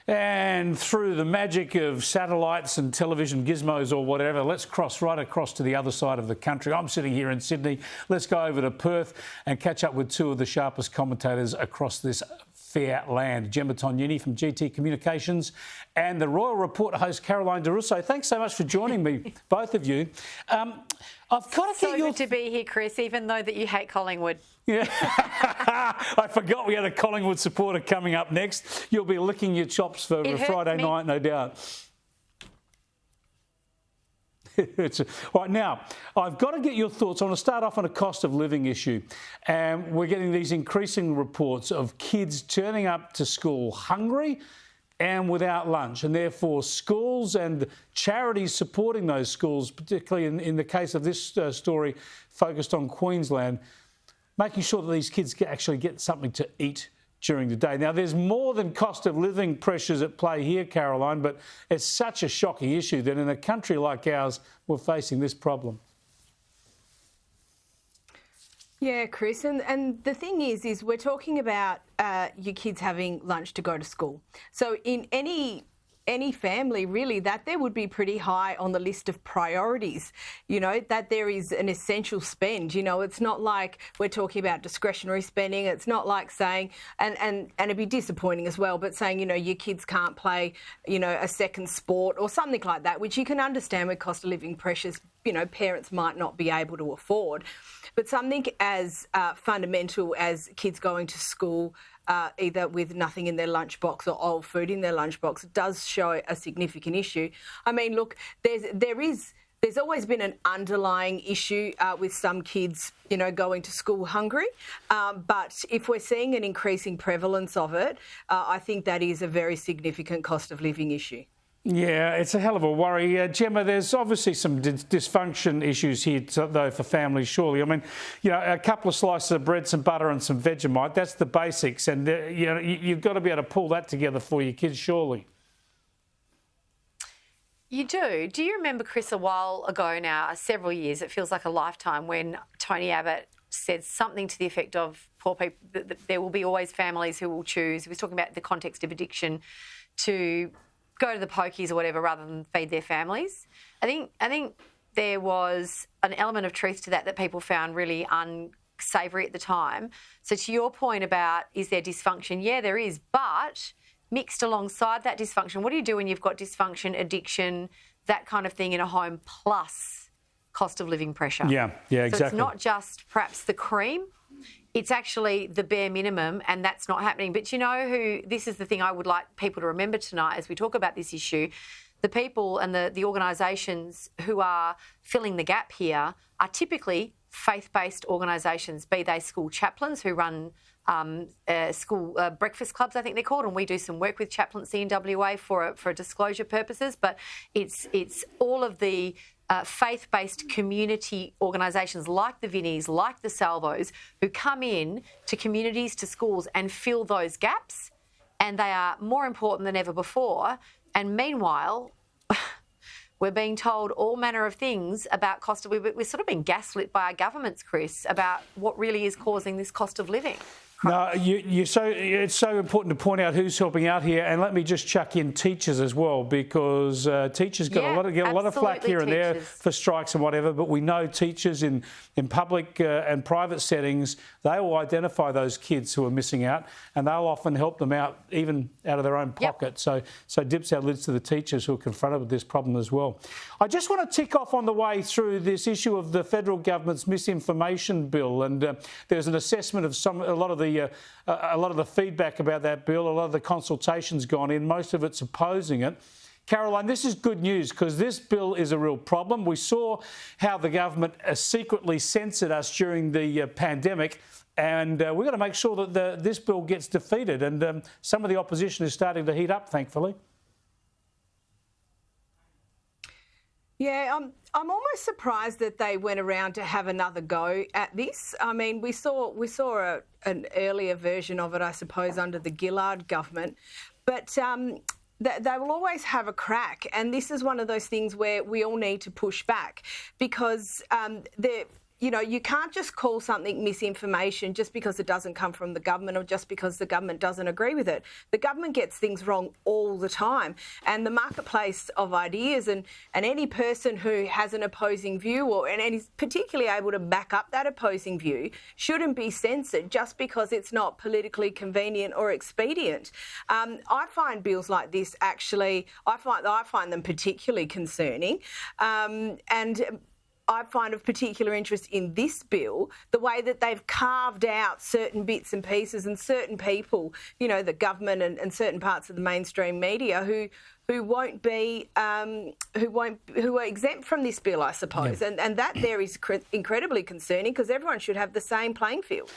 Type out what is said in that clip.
And through the magic of satellites and television gizmos or whatever, let's cross right across to the other side of the country. I'm sitting here in Sydney. Let's go over to Perth and catch up with two of the sharpest commentators across this fair land. Gemma Tognini from GT Communications and the Royal Report host Caroline D'Russo. Thanks so much for joining me, both of you. I've got to get your... good to be here, Chris, even though that you hate Collingwood. Yeah, I forgot we had a Collingwood supporter coming up next. You'll be licking your chops for Friday night, no doubt. Right, now, I've got to get your thoughts. I want to start off on a cost of living issue. We're getting these increasing reports of kids turning up to school hungry and without lunch, and therefore schools and charities supporting those schools, particularly in the case of this story focused on Queensland, making sure that these kids actually get something to eat during the day. Now, there's more than cost of living pressures at play here, Caroline, but it's such a shocking issue that in a country like ours, we're facing this problem. Yeah, Chris, and the thing is we're talking about your kids having lunch to go to school. So in any family, really, that there would be pretty high on the list of priorities, you know, that there is an essential spend. You know, it's not like we're talking about discretionary spending. It's not like saying, and it'd be disappointing as well, but saying, you know, your kids can't play, you know, a second sport or something like that, which you can understand with cost of living pressures, you know, parents might not be able to afford. But something as fundamental as kids going to school either with nothing in their lunchbox or old food in their lunchbox does show a significant issue. I mean, look, there's always been an underlying issue with some kids, you know, going to school hungry. But if we're seeing an increasing prevalence of it, I think that is a very significant cost of living issue. Yeah, it's a hell of a worry. Gemma, there's obviously some dysfunction issues here, though, for families, surely. I mean, you know, a couple of slices of bread, some butter and some Vegemite, that's the basics. And, you know, you've got to be able to pull that together for your kids, surely. You do. Do you remember, Chris, a while ago now, several years, it feels like a lifetime, when Tony Abbott said something to the effect of poor people, that there will be always families who will choose, he was talking about the context of addiction, to go to the pokies or whatever rather than feed their families. I think there was an element of truth to that people found really unsavoury at the time. So to your point about, is there dysfunction? Yeah, there is, but mixed alongside that dysfunction, what do you do when you've got dysfunction, addiction, that kind of thing in a home, plus cost of living pressure? Yeah, exactly. So it's not just perhaps the cream, it's actually the bare minimum, and that's not happening. But you know who, this is the thing I would like people to remember tonight as we talk about this issue, the people and the organisations who are filling the gap here are typically faith-based organisations, be they school chaplains who run school breakfast clubs, I think they're called, and we do some work with chaplaincy in WA for disclosure purposes, but it's all of the faith-based community organisations like the Vinnies, like the Salvos, who come in to communities, to schools and fill those gaps, and they are more important than ever before. And meanwhile, we're being told all manner of things about cost of living. We're sort of being gaslit by our governments, Chris, about what really is causing this cost of living. No, it's so important to point out who's helping out here, and let me just chuck in teachers as well, because teachers get a lot of flack here and there for strikes and whatever. But we know teachers in public and private settings, they will identify those kids who are missing out, and they'll often help them out even out of their own pocket. So dips our lids to the teachers who are confronted with this problem as well. I just want to tick off on the way through this issue of the federal government's Misinformation Bill, and there's an assessment of a lot of the feedback about that bill, a lot of the consultations gone in, most of it's opposing it. Caroline, this is good news because this bill is a real problem. We saw how the government secretly censored us during the pandemic, and we've got to make sure that this bill gets defeated, and some of the opposition is starting to heat up, thankfully. Yeah, I'm almost surprised that they went around to have another go at this. I mean, we saw an earlier version of it, I suppose, under the Gillard government, but they will always have a crack. And this is one of those things where we all need to push back because you can't just call something misinformation just because it doesn't come from the government or just because the government doesn't agree with it. The government gets things wrong all the time. And the marketplace of ideas and any person who has an opposing view and is particularly able to back up that opposing view shouldn't be censored just because it's not politically convenient or expedient. I find bills like this actually, I find them particularly concerning. And I find of particular interest in this bill the way that they've carved out certain bits and pieces and certain people, the government and certain parts of the mainstream media who won't be who are exempt from this bill, I suppose, and that there is incredibly concerning because everyone should have the same playing field.